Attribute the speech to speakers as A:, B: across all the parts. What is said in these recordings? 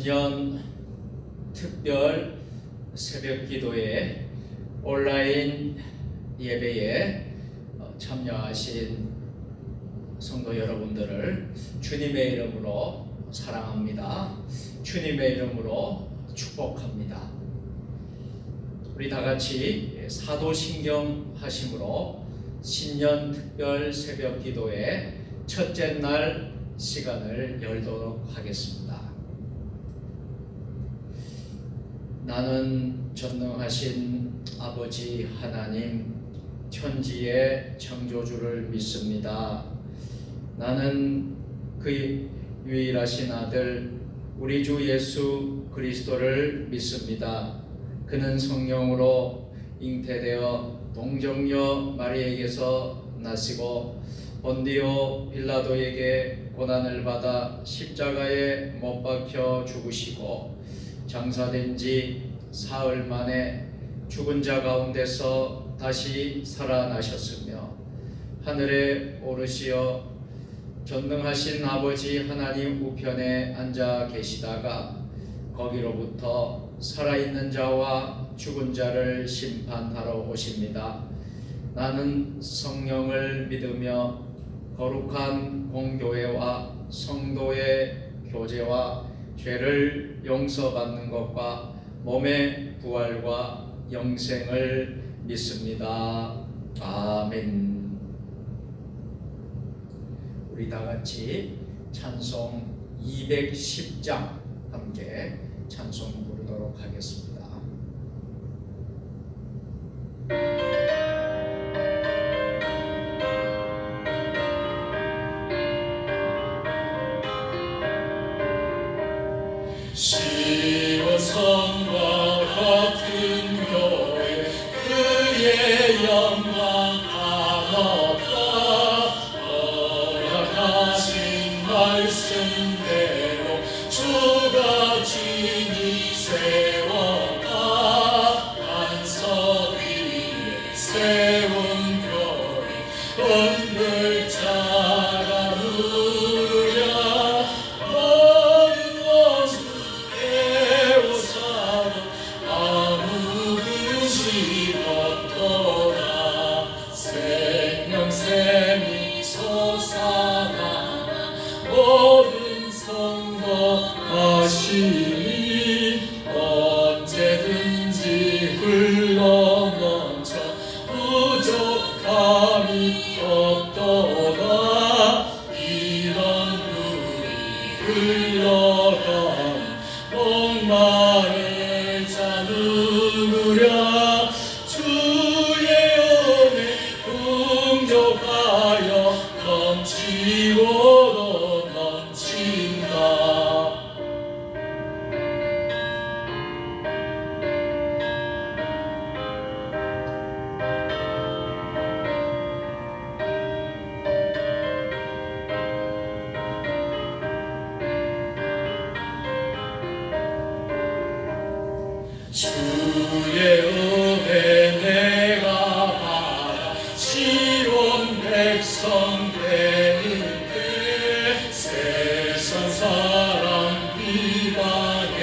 A: 신년 특별 새벽 기도회 온라인 예배에 참여하신 성도 여러분들을 주님의 이름으로 사랑합니다. 주님의 이름으로 축복합니다. 우리 다 같이 사도신경 하심으로 신년 특별 새벽 기도회 첫째 날 시간을 열도록 하겠습니다. 나는 전능하신 아버지 하나님 천지의 창조주를 믿습니다. 나는 그 유일하신 아들 우리 주 예수 그리스도를 믿습니다. 그는 성령으로 잉태되어 동정녀 마리에게서 나시고 본디오 빌라도에게 고난을 받아 십자가에 못 박혀 죽으시고 장사된 지 사흘 만에 죽은 자 가운데서 다시 살아나셨으며 하늘에 오르시어 전능하신 아버지 하나님 우편에 앉아 계시다가 거기로부터 살아있는 자와 죽은 자를 심판하러 오십니다. 나는 성령을 믿으며 거룩한 공교회와 성도의 교제와 죄를 용서받는 것과 몸의 부활과 영생을 믿습니다. 아멘. 우리 다 같이 찬송 210장 함께 찬송 부르도록 하겠습니다.
B: 시온성과 같은 교회 그의 영광 한없다. 허락하신 말씀대로 주가 진히 세웠다. 반석 위에 세운 교회 온들 자가 누르랴. 생명샘이 솟아나 모든 성도 하시니 언제든지 흘러넘쳐 부족함이 없도다. 이런 물이 흘러가니 목마를 자 누르랴. 주의 은혜 풍족하여 넘치고도 넘친다. 주의 은혜 내가 받아 시온 백성 되는데 세상 사람 비방해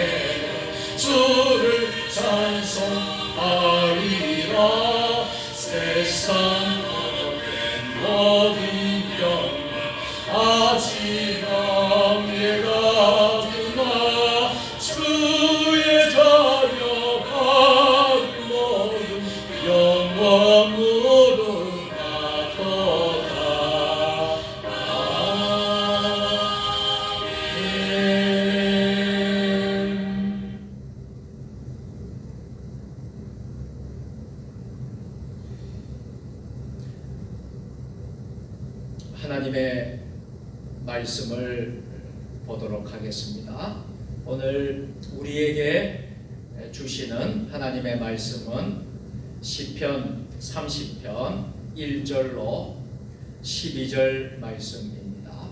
B: 주를 찬송하리라. 세상 얻은 모든 영광 아직 엄예가 드나 주의 자녀 영원으로 나도다. 아멘.
A: 하나님의 말씀을 보도록 하겠습니다. 오늘 우리에게 주시는 하나님의 말씀은 시편 30편 1절로 12절 말씀입니다.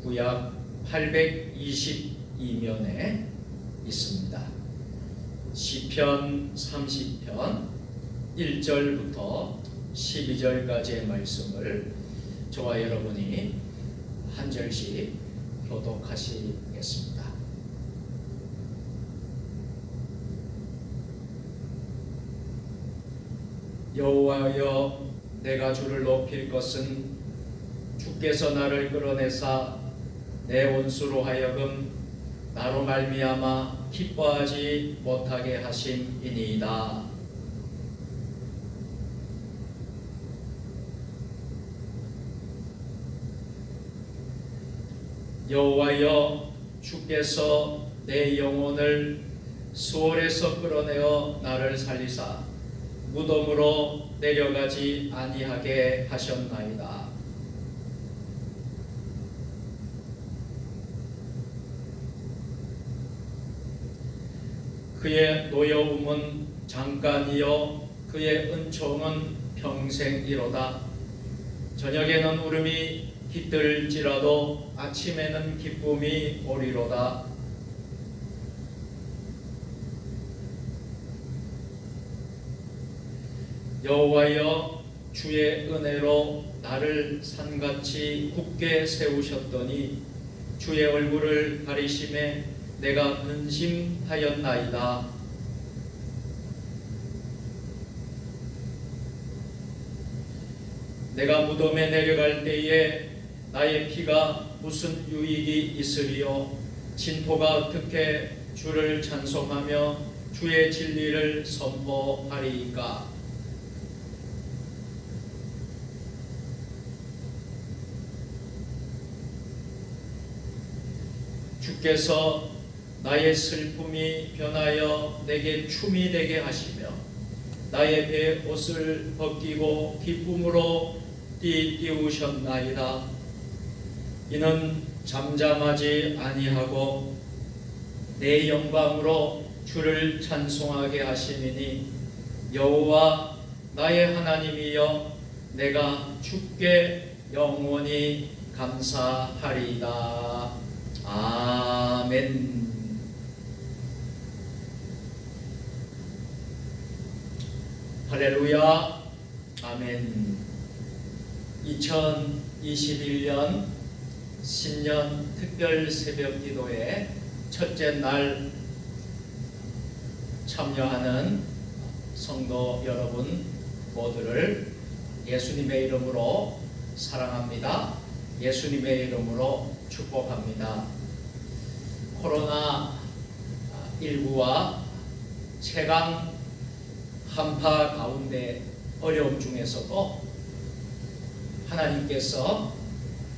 A: 구약 822면에 있습니다. 시편 30편 1절부터 12절까지의 말씀을 저와 여러분이 한 절씩 교독하시겠습니다. 여호와여, 내가 주를 높일 것은 주께서 나를 끌어내사 내 원수로 하여금 나로 말미암아 기뻐하지 못하게 하심이니이다. 여호와여, 주께서 내 영혼을 수월에서 끌어내어 나를 살리사 무덤으로 내려가지 아니하게 하셨나이다. 그의 노여움은 잠깐이요 그의 은총은 평생이로다. 저녁에는 울음이 깃들지라도 아침에는 기쁨이 오리로다. 여호와여, 주의 은혜로 나를 산같이 굳게 세우셨더니 주의 얼굴을 가리심에 내가 근심하였나이다. 내가 무덤에 내려갈 때에 나의 피가 무슨 유익이 있으리요? 진토가 어떻게 주를 찬송하며 주의 진리를 선포하리이까? 주께서 나의 슬픔이 변하여 내게 춤이 되게 하시며 나의 배 옷을 벗기고 기쁨으로 띠우셨나이다. 이는 잠잠하지 아니하고 내 영광으로 주를 찬송하게 하심이니 여호와 나의 하나님이여 내가 주께 영원히 감사하리이다. 아멘. 할렐루야. 아멘. 2021년 신년 특별 새벽 기도의 첫째 날 참여하는 성도 여러분 모두를 예수님의 이름으로 사랑합니다. 예수님의 이름으로 축복합니다. 코로나19와 최강 한파 가운데 어려움 중에서도 하나님께서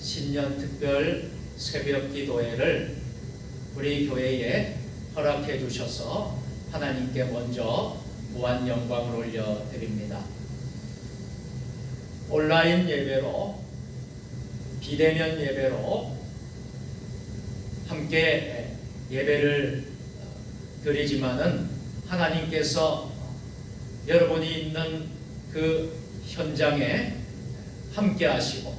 A: 신년 특별 새벽 기도회를 우리 교회에 허락해 주셔서 하나님께 먼저 무한 영광을 올려드립니다. 온라인 예배로 비대면 예배로 함께 예배를 드리지만은 하나님께서 여러분이 있는 그 현장에 함께 하시고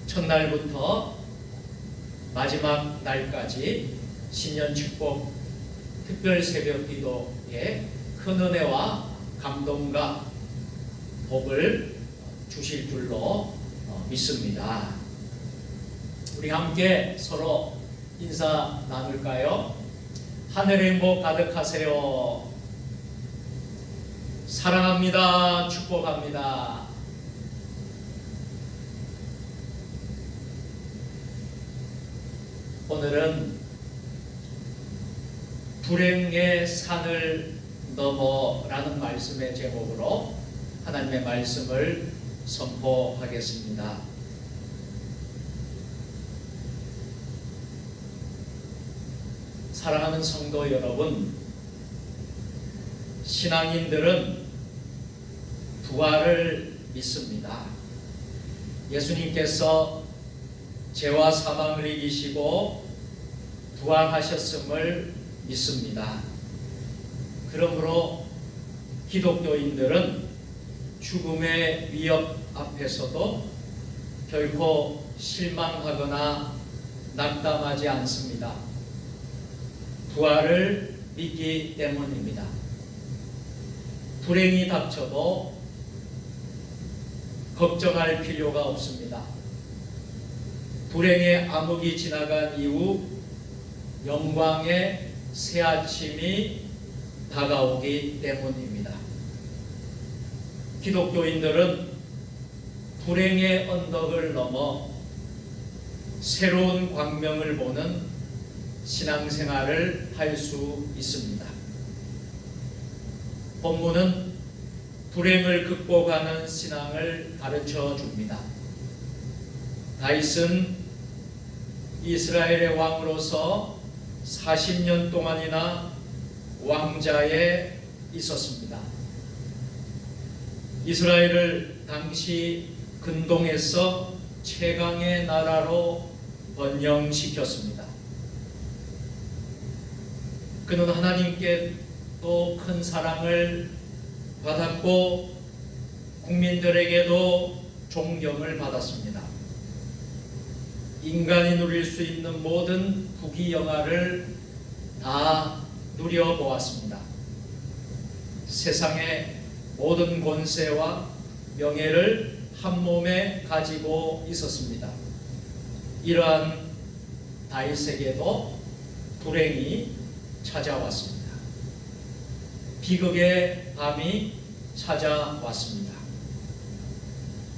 A: 첫날부터 마지막 날까지 신년 축복 특별 새벽 기도에 큰 은혜와 감동과 복을 주실 줄로 믿습니다. 우리 함께 서로 인사 나눌까요? 하늘의 행복 가득하세요. 사랑합니다. 축복합니다. 오늘은 불행의 산을 넘어라는 말씀의 제목으로 하나님의 말씀을 선포하겠습니다. 사랑하는 성도 여러분, 신앙인들은 부활을 믿습니다. 예수님께서 죄와 사망을 이기시고 부활하셨음을 믿습니다. 그러므로 기독교인들은 죽음의 위협 앞에서도 결코 실망하거나 낙담하지 않습니다. 부활을 믿기 때문입니다. 불행이 닥쳐도 걱정할 필요가 없습니다. 불행의 암흑이 지나간 이후 영광의 새 아침이 다가오기 때문입니다. 기독교인들은 불행의 언덕을 넘어 새로운 광명을 보는 신앙생활을 할 수 있습니다. 본문은 불행을 극복하는 신앙을 가르쳐 줍니다. 다윗은 이스라엘의 왕으로서 40년 동안이나 왕자에 있었습니다. 이스라엘을 당시 근동에서 최강의 나라로 번영시켰습니다. 그는 하나님께 또 큰 사랑을 받았고 국민들에게도 존경을 받았습니다. 인간이 누릴 수 있는 모든 부귀영화를 다 누려보았습니다. 세상의 모든 권세와 명예를 한 몸에 가지고 있었습니다. 이러한 다윗에게도 불행이 찾아왔습니다. 비극의 밤이 찾아왔습니다.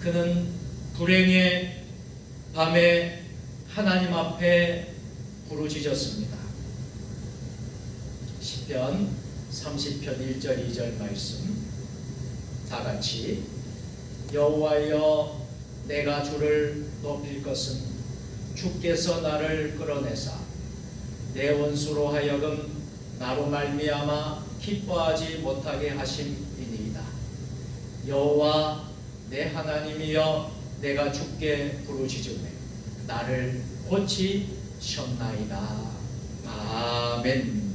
A: 그는 불행의 밤에 하나님 앞에 부르짖었습니다. 시편 30편 1절 2절 말씀 다 같이 여호와여 내가 주를 높일 것은 주께서 나를 끌어내사 내 원수로 하여금 나로 말미암아 기뻐하지 못하게 하심이니이다. 여호와 내 하나님이여 내가 주께 부르짖으매 나를 고치셨나이다. 아멘.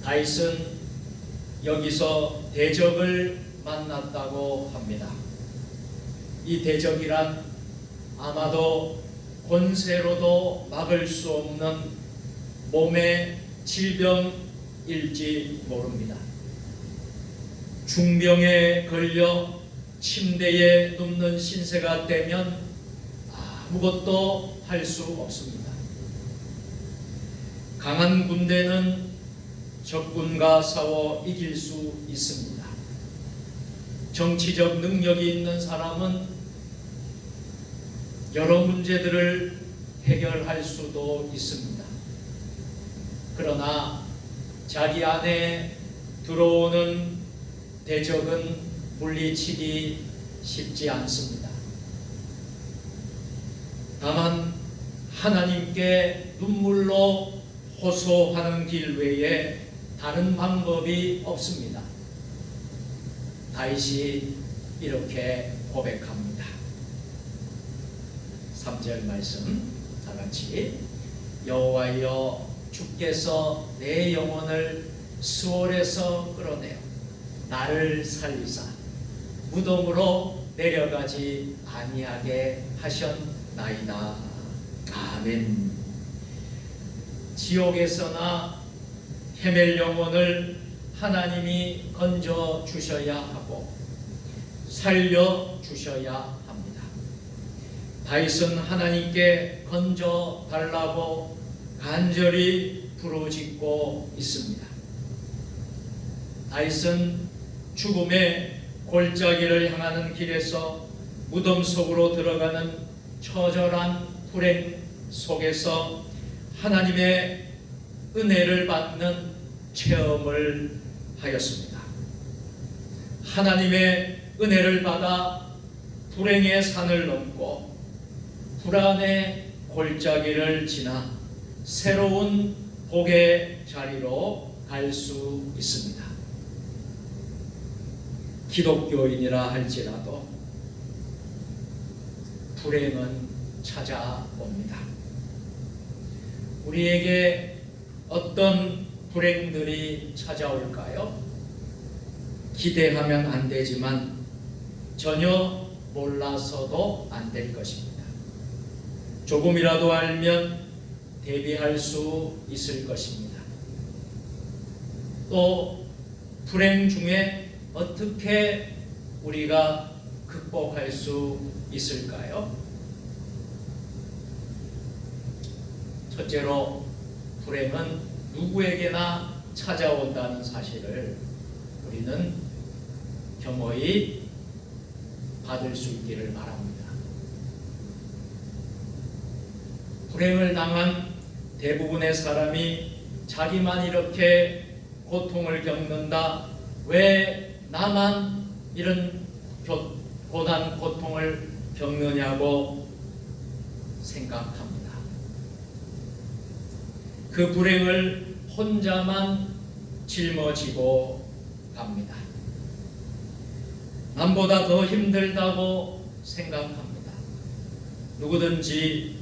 A: 다윗은 여기서 대적을 만났다고 합니다. 이 대적이란 아마도 권세로도 막을 수 없는 몸의 질병일지 모릅니다. 중병에 걸려 침대에 눕는 신세가 되면 아무것도 할 수 없습니다. 강한 군대는 적군과 싸워 이길 수 있습니다. 정치적 능력이 있는 사람은 여러 문제들을 해결할 수도 있습니다. 그러나 자기 안에 들어오는 대적은 물리치기 쉽지 않습니다. 다만 하나님께 눈물로 호소하는 길 외에 다른 방법이 없습니다. 다윗이 이렇게 고백합니다. 3절 말씀 다 같이 여호와여 주께서 내 영혼을 수월에서 끌어내어 나를 살리사 무덤으로 내려가지 아니하게 하셨나이다. 아멘. 지옥에서나 헤맬 영혼을 하나님이 건져 주셔야 하고 살려 주셔야 합니다. 다윗은 하나님께 건져 달라고 간절히 부르짖고 있습니다. 다윗은 죽음의 골짜기를 향하는 길에서 무덤 속으로 들어가는 처절한 불행 속에서 하나님의 은혜를 받는 체험을 하였습니다. 하나님의 은혜를 받아 불행의 산을 넘고 불안의 골짜기를 지나 새로운 복의 자리로 갈 수 있습니다. 기독교인이라 할지라도 불행은 찾아옵니다. 우리에게 어떤 불행들이 찾아올까요? 기대하면 안 되지만 전혀 몰라서도 안 될 것입니다. 조금이라도 알면 대비할 수 있을 것입니다. 또 불행 중에 어떻게 우리가 극복할 수 있을까요? 첫째로 불행은 누구에게나 찾아온다는 사실을 우리는 겸허히 받을 수 있기를 바랍니다. 불행을 당한 대부분의 사람이 자기만 이렇게 고통을 겪는다, 왜 나만 이런 고난 고통을 겪느냐고 생각합니다. 그 불행을 혼자만 짊어지고 갑니다. 남보다 더 힘들다고 생각합니다. 누구든지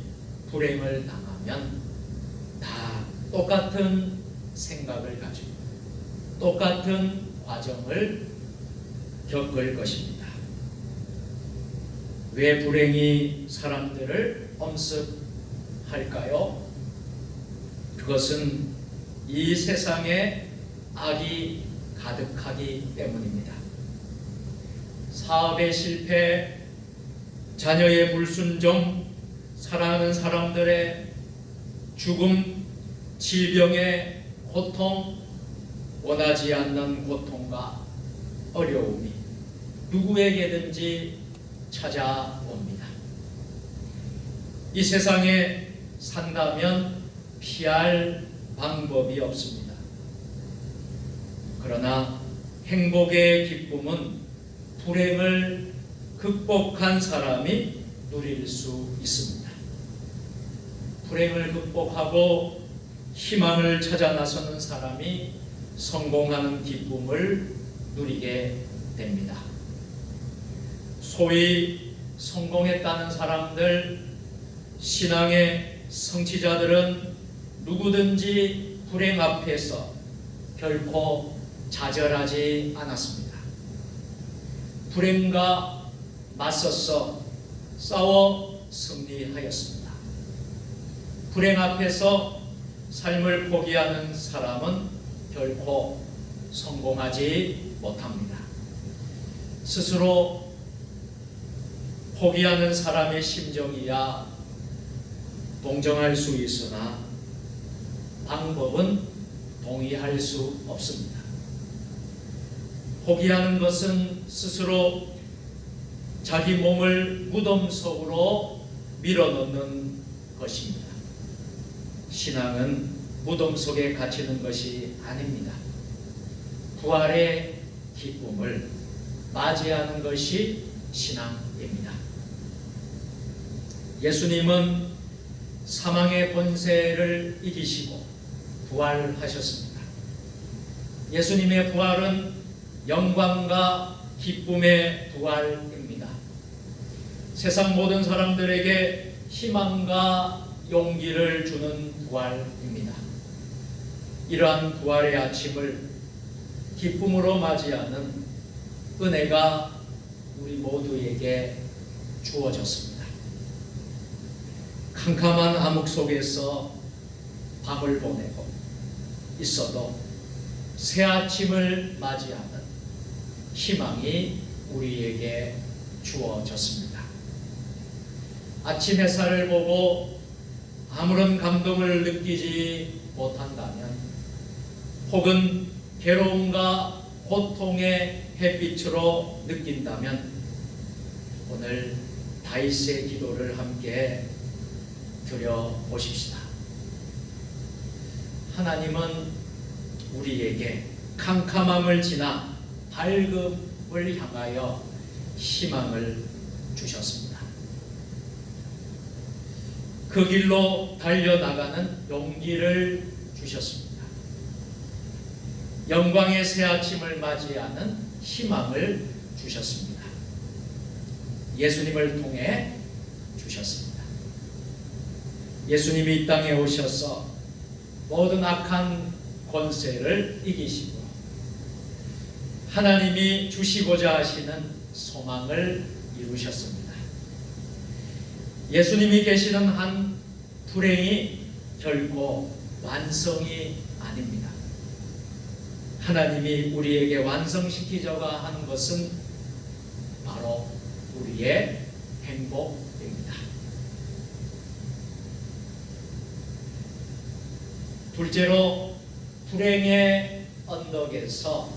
A: 불행을 당하면 다 똑같은 생각을 가지고 똑같은 과정을 겪을 것입니다. 왜 불행이 사람들을 엄습할까요? 그것은 이 세상에 악이 가득하기 때문입니다. 사업의 실패, 자녀의 불순종, 사랑하는 사람들의 죽음, 질병의 고통, 원하지 않는 고통과 어려움이 누구에게든지 찾아옵니다. 이 세상에 산다면 피할 방법이 없습니다. 그러나 행복의 기쁨은 불행을 극복한 사람이 누릴 수 있습니다. 불행을 극복하고 희망을 찾아 나서는 사람이 성공하는 기쁨을 누리게 됩니다. 소위 성공했다는 사람들, 신앙의 성취자들은 누구든지 불행 앞에서 결코 좌절하지 않았습니다. 불행과 맞서서 싸워 승리하였습니다. 불행 앞에서 삶을 포기하는 사람은 결코 성공하지 못합니다. 스스로 포기하는 사람의 심정이야 동정할 수 있으나 방법은 동의할 수 없습니다. 포기하는 것은 스스로 자기 몸을 무덤 속으로 밀어넣는 것입니다. 신앙은 무덤 속에 갇히는 것이 아닙니다. 부활의 기쁨을 맞이하는 것이 신앙입니다. 예수님은 사망의 권세를 이기시고 부활하셨습니다. 예수님의 부활은 영광과 기쁨의 부활입니다. 세상 모든 사람들에게 희망과 용기를 주는 부활입니다. 이러한 부활의 아침을 기쁨으로 맞이하는 은혜가 우리 모두에게 주어졌습니다. 캄캄한 암흑 속에서 밤을 보내고 있어도 새 아침을 맞이하는 희망이 우리에게 주어졌습니다. 아침 햇살을 보고 아무런 감동을 느끼지 못한다면, 혹은 괴로움과 고통의 햇빛으로 느낀다면, 오늘 다윗의 기도를 함께 드려보십시다. 하나님은 우리에게 캄캄함을 지나 밝음을 향하여 희망을 주셨습니다. 그 길로 달려나가는 용기를 주셨습니다. 영광의 새 아침을 맞이하는 희망을 주셨습니다. 예수님을 통해 주셨습니다. 예수님이 이 땅에 오셔서 모든 악한 권세를 이기시고 하나님이 주시고자 하시는 소망을 이루셨습니다. 예수님이 계시는 한 불행이 결코 완성이 아닙니다. 하나님이 우리에게 완성시키자가 하는 것은 바로 우리의 행복입니다. 둘째로, 불행의 언덕에서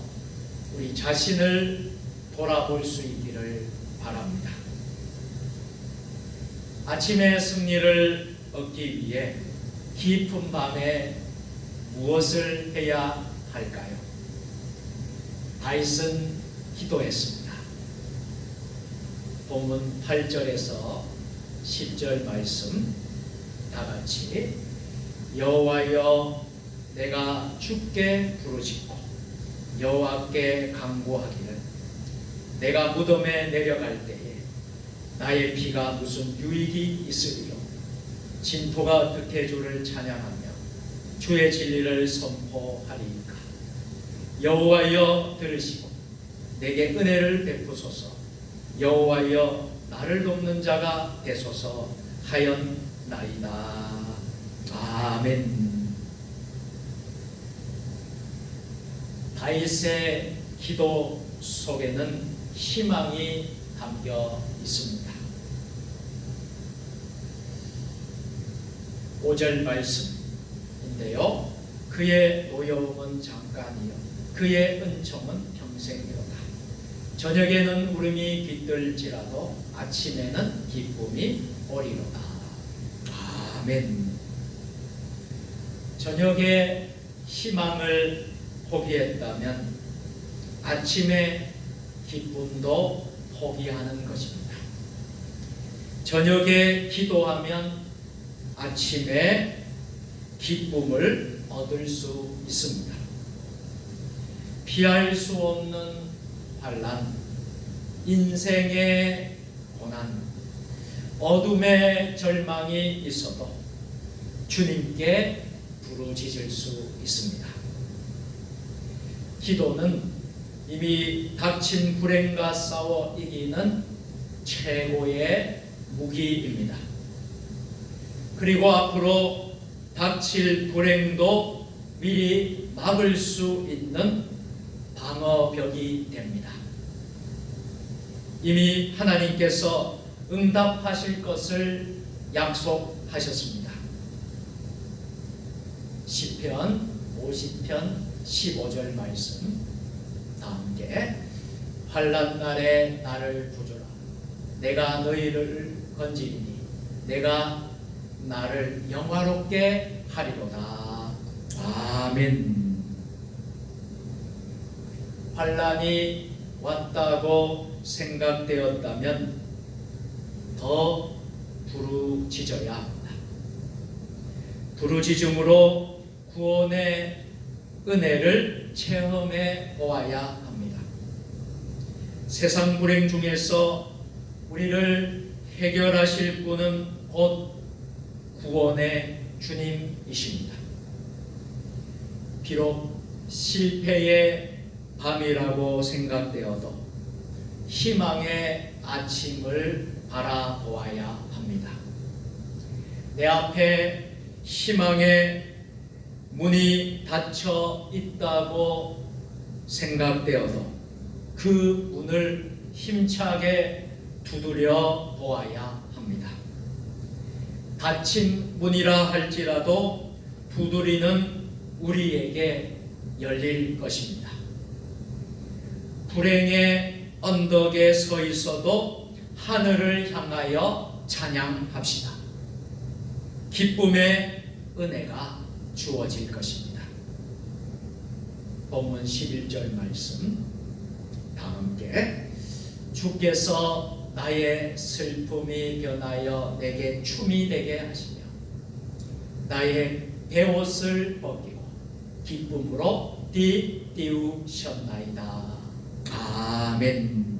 A: 우리 자신을 돌아볼 수 있기를 바랍니다. 아침의 승리를 얻기 위해 깊은 밤에 무엇을 해야 할까요? 다윗은 기도했습니다. 본문 8절에서 10절 말씀 다 같이 여호와여 내가 주께 부르짖고 여호와께 간구하기를 내가 무덤에 내려갈 때에 나의 피가 무슨 유익이 있으리요 진토가 어떻게 주를 찬양하며 주의 진리를 선포하리이까. 여호와여 들으시고 내게 은혜를 베푸소서. 여호와여 나를 돕는 자가 되소서 하였나이다. 아멘. 다윗의 기도 속에는 희망이 담겨 있습니다. 5절 말씀인데요. 그의 노여움은 잠깐이요 그의 은총은 평생이로다. 저녁에는 울음이 깃들지라도 아침에는 기쁨이 오리로다. 아멘. 저녁에 희망을 포기했다면 아침에 기쁨도 포기하는 것입니다. 저녁에 기도하면 아침에 기쁨을 얻을 수 있습니다. 피할 수 없는 환난, 인생의 고난, 어둠의 절망이 있어도 주님께 부르짖을 수 있습니다. 기도는 이미 닥친 불행과 싸워 이기는 최고의 무기입니다. 그리고 앞으로 닥칠 불행도 미리 막을 수 있는 방어벽이 됩니다. 이미 하나님께서 응답하실 것을 약속하셨습니다. 시편 50편 15절 말씀 다 함께 환난 날에 나를 부조라. 내가 너희를 건지리니 내가 나를 영화롭게 하리로다. 아멘. 환난이 왔다고 생각되었다면 더 부르짖어야 합니다. 부르짖음으로 구원의 은혜를 체험해 보아야 합니다. 세상 불행 중에서 우리를 해결하실 분은 곧 구원의 주님이십니다. 비록 실패의 밤이라고 생각되어도 희망의 아침을 바라보아야 합니다. 내 앞에 희망의 문이 닫혀 있다고 생각되어도 그 문을 힘차게 두드려 보아야 합니다. 닫힌 문이라 할지라도 두드리는 우리에게 열릴 것입니다. 불행의 언덕에 서 있어도 하늘을 향하여 찬양합시다. 기쁨의 은혜가 주어질 것입니다. 본문 11절 말씀 다 함께 주께서 나의 슬픔이 변하여 내게 춤이 되게 하시며 나의 베옷을 벗기고 기쁨으로 띠띠우셨나이다. 아멘.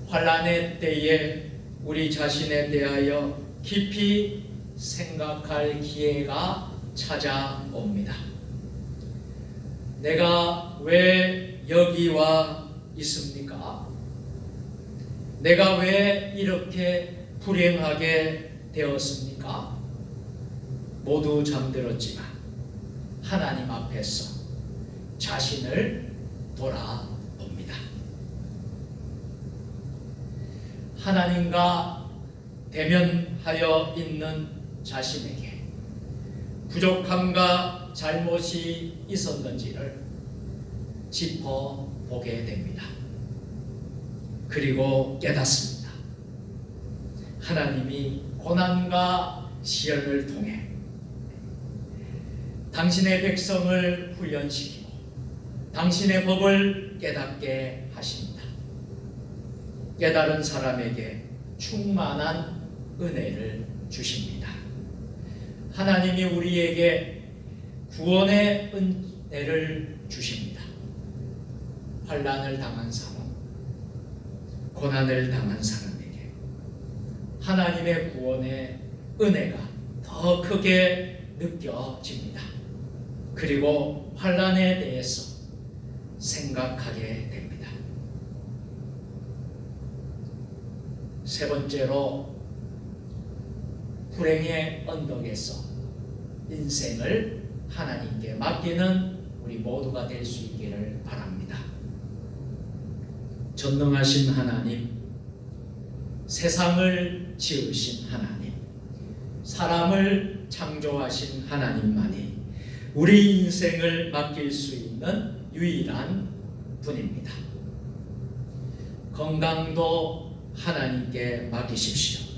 A: 환난의 때에 우리 자신에 대하여 깊이 생각할 기회가 찾아옵니다. 내가 왜 여기 와 있습니까? 내가 왜 이렇게 불행하게 되었습니까? 모두 잠들었지만 하나님 앞에서 자신을 돌아봅니다. 하나님과 대면하여 있는 자신에게 부족함과 잘못이 있었는지를 짚어보게 됩니다. 그리고 깨닫습니다. 하나님이 고난과 시련을 통해 당신의 백성을 훈련시키고 당신의 법을 깨닫게 하십니다. 깨달은 사람에게 충만한 은혜를 주십니다. 하나님이 우리에게 구원의 은혜를 주십니다. 환난을 당한 사람, 고난을 당한 사람에게 하나님의 구원의 은혜가 더 크게 느껴집니다. 그리고 환난에 대해서 생각하게 됩니다. 세 번째로, 불행의 언덕에서 인생을 하나님께 맡기는 우리 모두가 될 수 있기를 바랍니다. 전능하신 하나님, 세상을 지으신 하나님, 사람을 창조하신 하나님만이 우리 인생을 맡길 수 있는 유일한 분입니다. 건강도 하나님께 맡기십시오.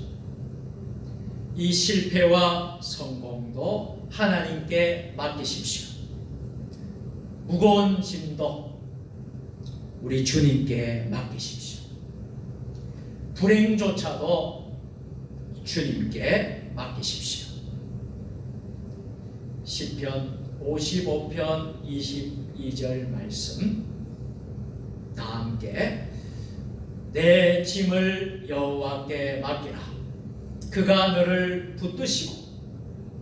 A: 이 실패와 성공도 하나님께 맡기십시오. 무거운 짐도 우리 주님께 맡기십시오. 불행조차도 주님께 맡기십시오. 시편 55편 22절 말씀 다 함께, 내 짐을 여호와께 맡기라. 그가 너를 붙드시고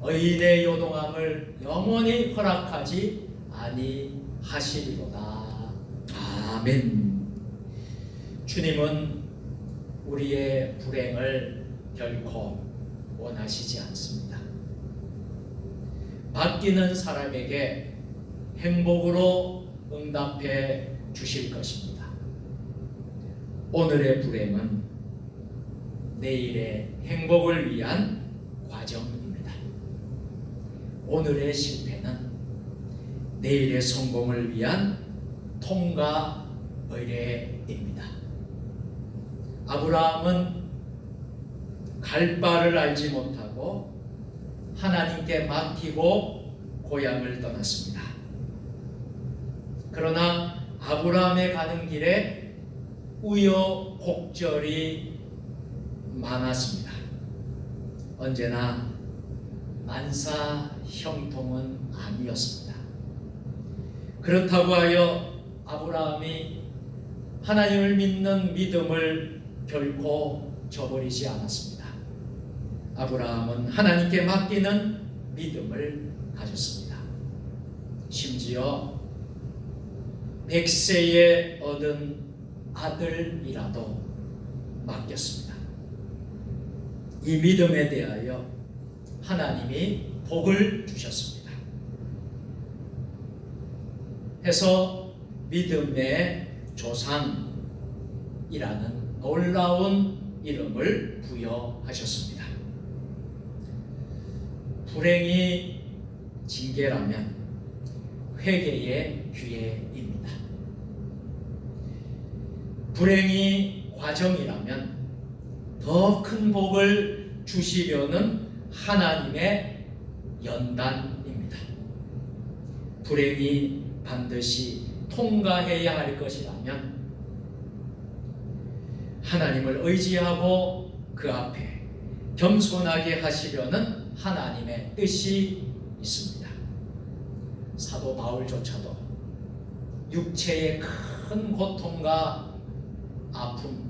A: 의인의 요동함을 영원히 허락하지 아니하시리로다. 아멘. 주님은 우리의 불행을 결코 원하시지 않습니다. 맡기는 사람에게 행복으로 응답해 주실 것입니다. 오늘의 불행은 내일의 행복을 위한 과정입니다. 오늘의 실패는 내일의 성공을 위한 통과 의례입니다. 아브라함은 갈 바를 알지 못하고 하나님께 맡기고 고향을 떠났습니다. 그러나 아브라함의 가는 길에 우여곡절이 많았습니다. 언제나 만사 형통은 아니었습니다. 그렇다고 하여 아브라함이 하나님을 믿는 믿음을 결코 저버리지 않았습니다. 아브라함은 하나님께 맡기는 믿음을 가졌습니다. 심지어 100세에 얻은 아들이라도 맡겼습니다. 이 믿음에 대하여 하나님이 복을 주셨습니다. 해서 믿음의 조상이라는 놀라운 이름을 부여하셨습니다. 불행이 징계라면 회개의 기회입니다. 불행이 과정이라면 더 큰 복을 주시려는 하나님의 연단입니다. 불행이 반드시 통과해야 할 것이라면 하나님을 의지하고 그 앞에 겸손하게 하시려는 하나님의 뜻이 있습니다. 사도 바울조차도 육체의 큰 고통과 아픔,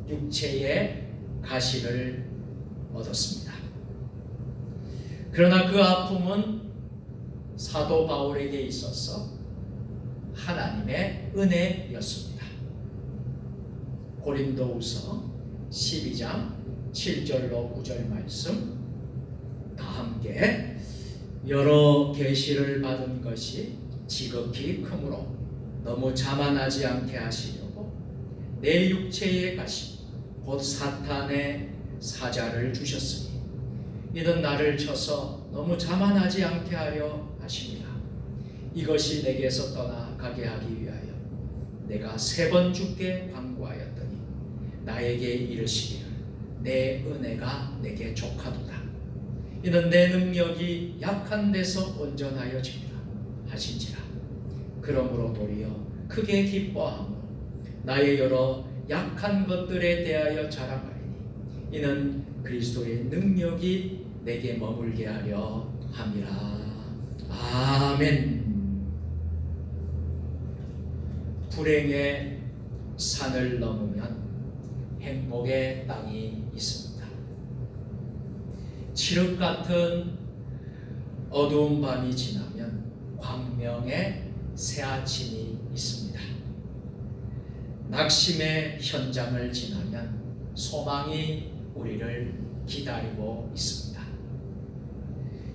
A: 육체의 가시를 얻었습니다. 그러나 그 아픔은 사도 바울에게 있어서 하나님의 은혜였습니다. 고린도후서 12장 7절로 9절 말씀 다 함께, 여러 계시를 받은 것이 지극히 크므로 너무 자만하지 않게 하시려고 내 육체의 가시 곧 사탄의 사자를 주셨으니 이는 나를 쳐서 너무 자만하지 않게 하려 하십니다. 이것이 내게서 떠나가게 하기 위하여 내가 3번 주께 간구하였더니 나에게 이르시기를 내 은혜가 내게 족하도다. 이는 내 능력이 약한 데서 온전하여 지리라 하신지라. 그러므로 도리어 크게 기뻐하며 나의 여러 약한 것들에 대하여 자랑하리니 이는 그리스도의 능력이 내게 머물게 하려 함이라. 아멘. 불행의 산을 넘으면 행복의 땅이 있습니다. 칠흑 같은 어두운 밤이 지나면 광명의 새 아침이 있습니다. 낙심의 현장을 지나면 소망이 우리를 기다리고 있습니다.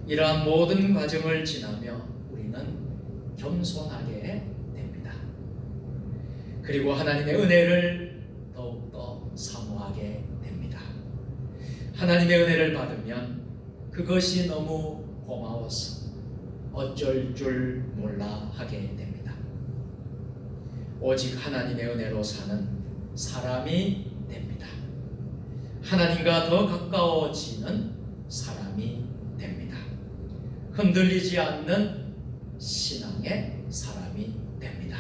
A: 이러한 모든 과정을 지나며 우리는 겸손하게 됩니다. 그리고 하나님의 은혜를 더욱더 사모하게 됩니다. 하나님의 은혜를 받으면 그것이 너무 고마워서 어쩔 줄 몰라 하게 됩니다. 오직 하나님의 은혜로 사는 사람이 됩니다. 하나님과 더 가까워지는 사람이 됩니다. 흔들리지 않는 신앙의 사람이 됩니다.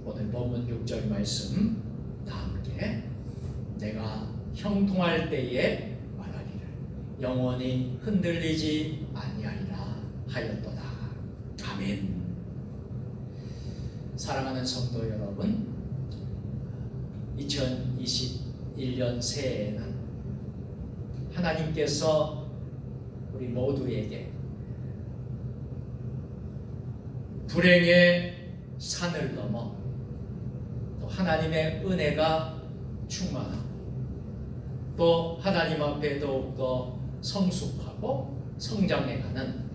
A: 오늘 본문 6절 말씀 다 함께 내가 형통할 때에 말하기를 영원히 흔들리지 아니하리라 하였도다. 아멘. 사랑하는 성도 여러분, 2021년 새해에는 하나님께서 우리 모두에게 불행의 산을 넘어 또 하나님의 은혜가 충만하고 또 하나님 앞에 더욱더 성숙하고 성장해가는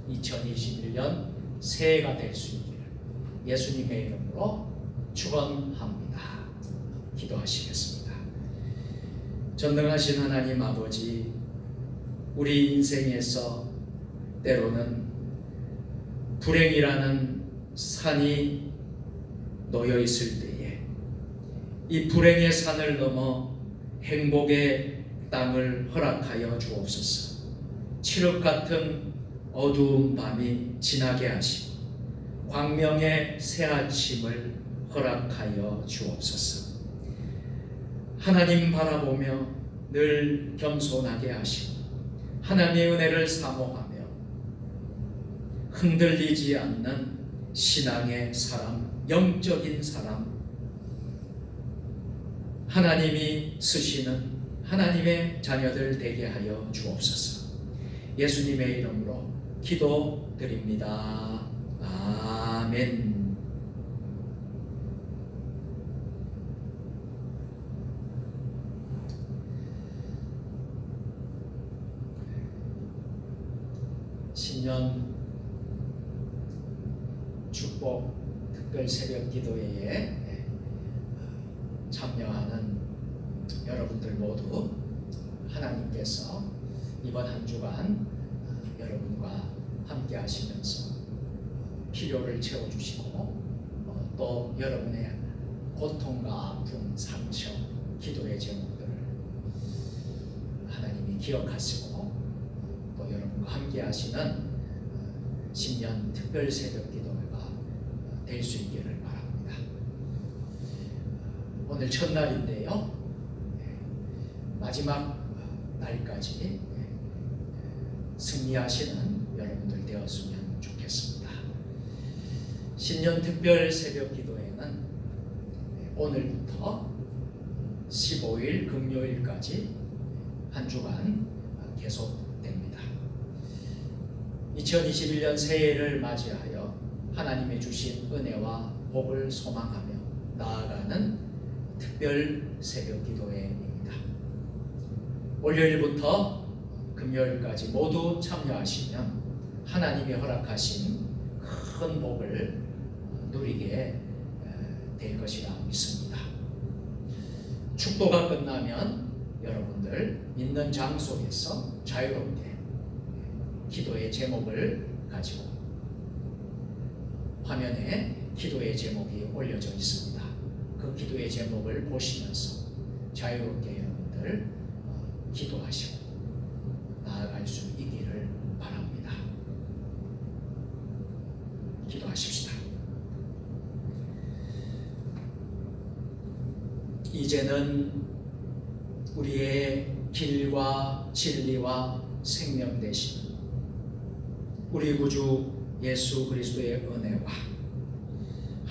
A: 2021년 새해가 될 수 있기를 예수님의 이름으로 축원합니다. 기도하시겠습니다. 전능하신 하나님 아버지, 우리 인생에서 때로는 불행이라는 산이 놓여 있을 때에 이 불행의 산을 넘어 행복의 땅을 허락하여 주옵소서. 칠흑 같은 어두운 밤이 지나게 하시고 광명의 새 아침을 허락하여 주옵소서. 하나님 바라보며 늘 겸손하게 하시고 하나님의 은혜를 사모하며 흔들리지 않는 신앙의 사람, 영적인 사람, 하나님이 쓰시는 하나님의 자녀들 되게 하여 주옵소서. 예수님의 이름으로 기도드립니다. 아멘. 신년 축복 특별 새벽 기도회에 참여하는 여러분들 모두 하나님께서 이번 한 주간 여러분과 함께 하시면서 필요를 채워주시고 또 여러분의 고통과 아픔, 상처, 기도의 제목들을 하나님이 기억하시고 또 여러분과 함께 하시는 신년 특별 새벽 기도회가 될 수 있기를 바랍니다. 오늘 첫날인데요. 마지막 날까지 승리하시는 여러분들 되었으면 좋겠습니다. 신년 특별 새벽 기도회는 오늘부터 15일 금요일까지 한 주간 계속됩니다. 2021년 새해를 맞이하여 하나님의 주신 은혜와 복을 소망하며 나아가는 특별 새벽 기도회입니다. 월요일부터 금요일까지 모두 참여하시면 하나님이 허락하신 큰 복을 누리게 될 것이라 믿습니다. 축도가 끝나면 여러분들 있는 장소에서 자유롭게 기도의 제목을 가지고 화면에 기도의 제목이 올려져 있습니다. 그 기도의 제목을 보시면서 자유롭게 여러분들 기도하시고 나아갈 수 있기를 바랍니다. 기도하십시다. 이제는 우리의 길과 진리와 생명 되신 우리 구주 예수 그리스도의 은혜와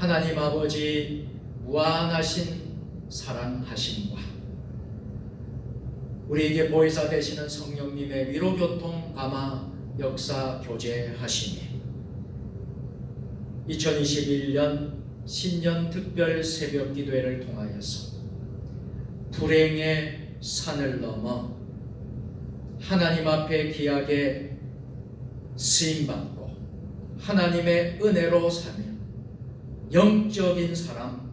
A: 하나님 아버지 무한하신 사랑하심과 우리에게 보혜사 되시는 성령님의 위로교통 감화 역사 교제하심이 2021년 신년 특별 새벽 기도회를 통하여서 불행의 산을 넘어 하나님 앞에 귀하게 쓰임받고 하나님의 은혜로 사며 영적인 사람,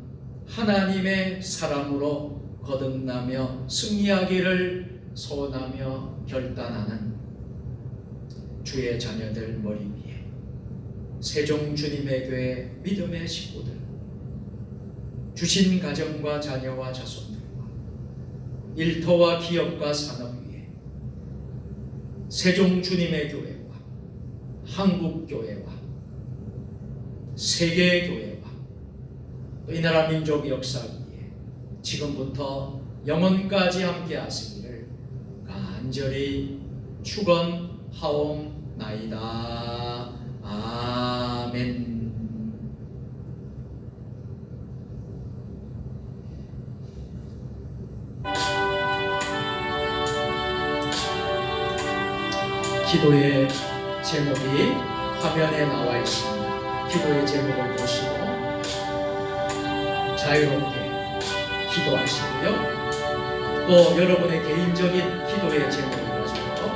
A: 하나님의 사람으로 거듭나며 승리하기를 소원하며 결단하는 주의 자녀들 머리 위에 세종 주님의 교회 믿음의 식구들, 주신 가정과 자녀와 자손들과 일터와 기업과 산업 위에 세종 주님의 교회와 한국교회와 세계교회와 또 이 나라 민족 역사 위에 지금부터 영원까지 함께 하시기를 간절히 축원하옵나이다. 아멘. 기도의 제목이 화면에 나와 있습니다. 기도의 제목을 보시고 자유롭게 기도하시고요. 또 여러분의 개인적인 기도의 제목을 가지고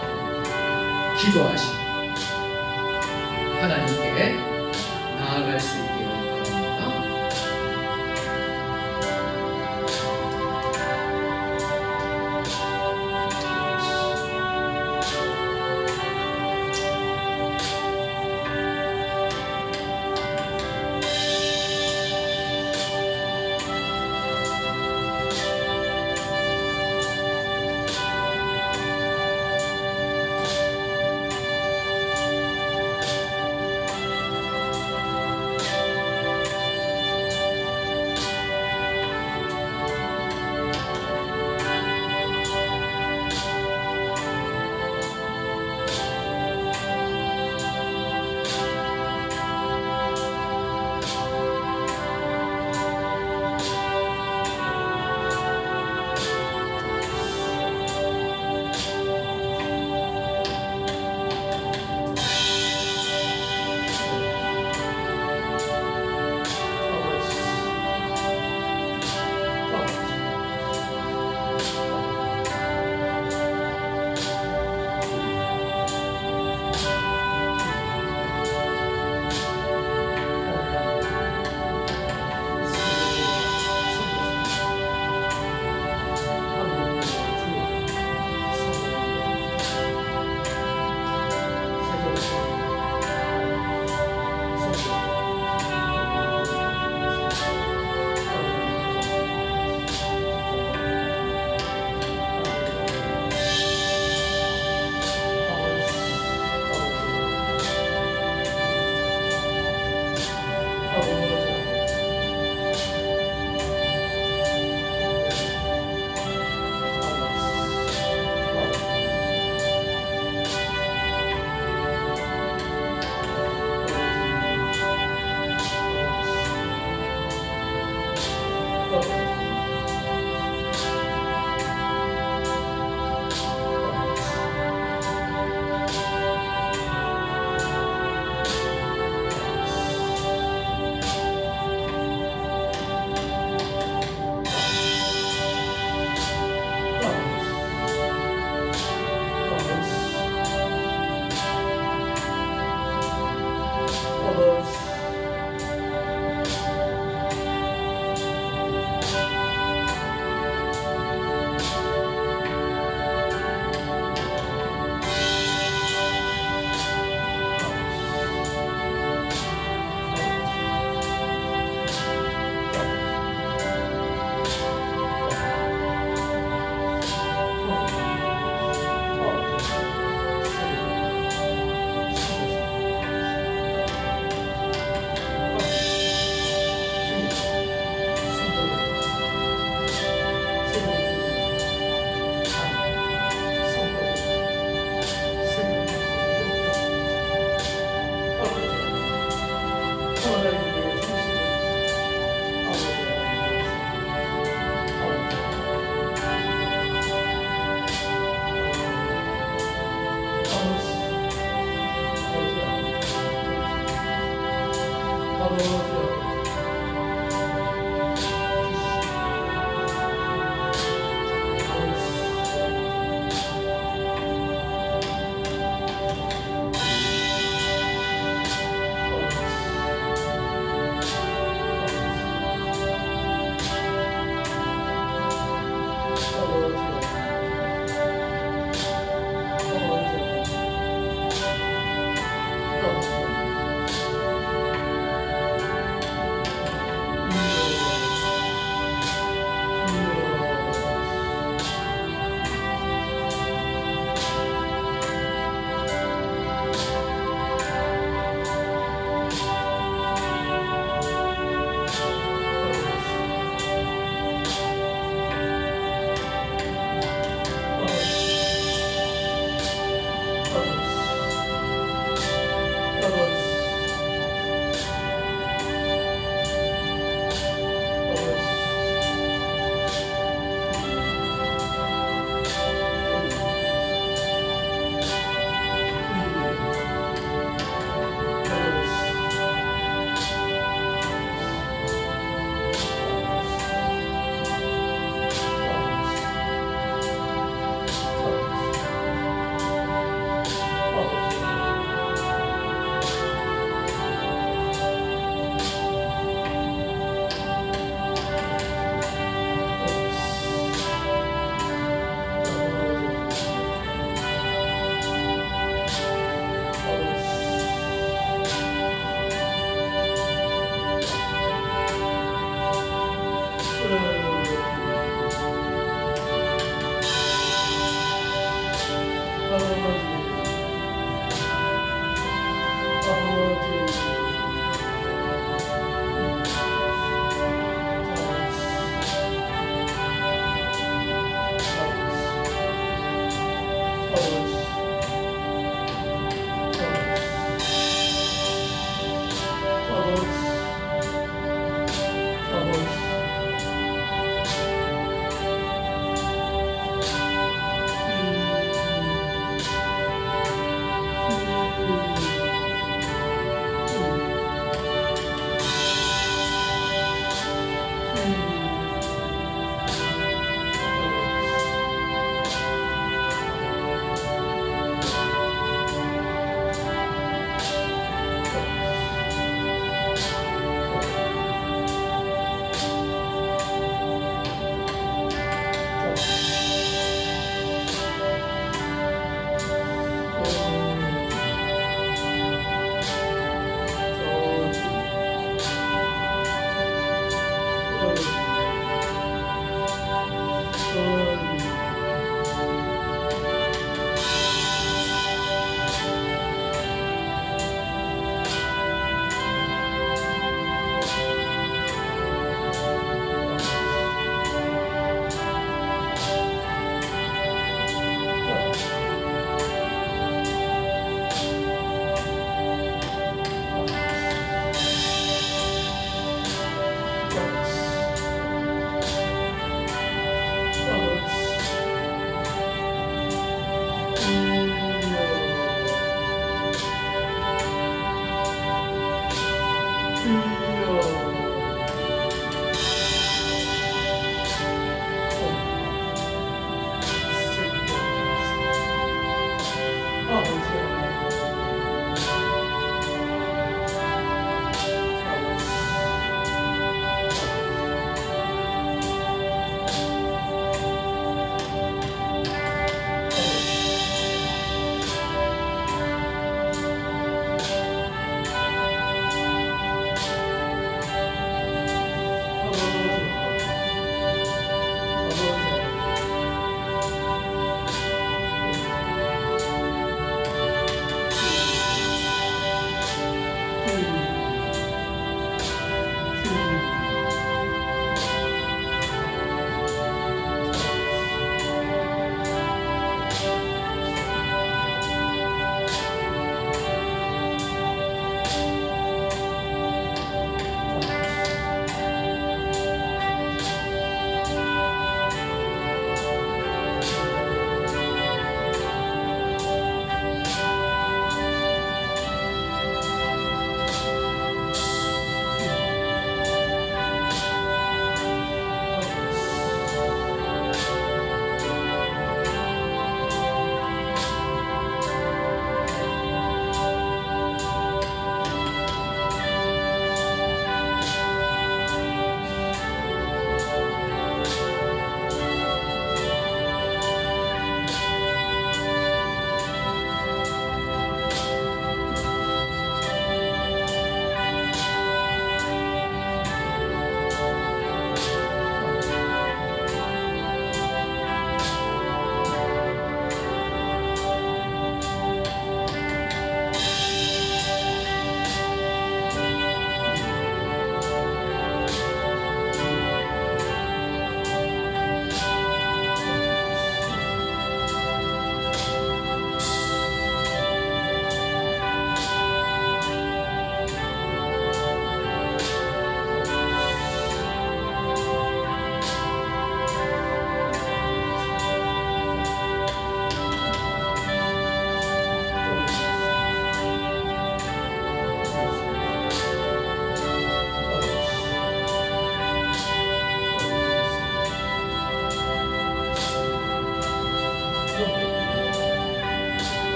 A: 기도하시고 하나님께 나아갈 수 있기를 바랍니다.
B: 모두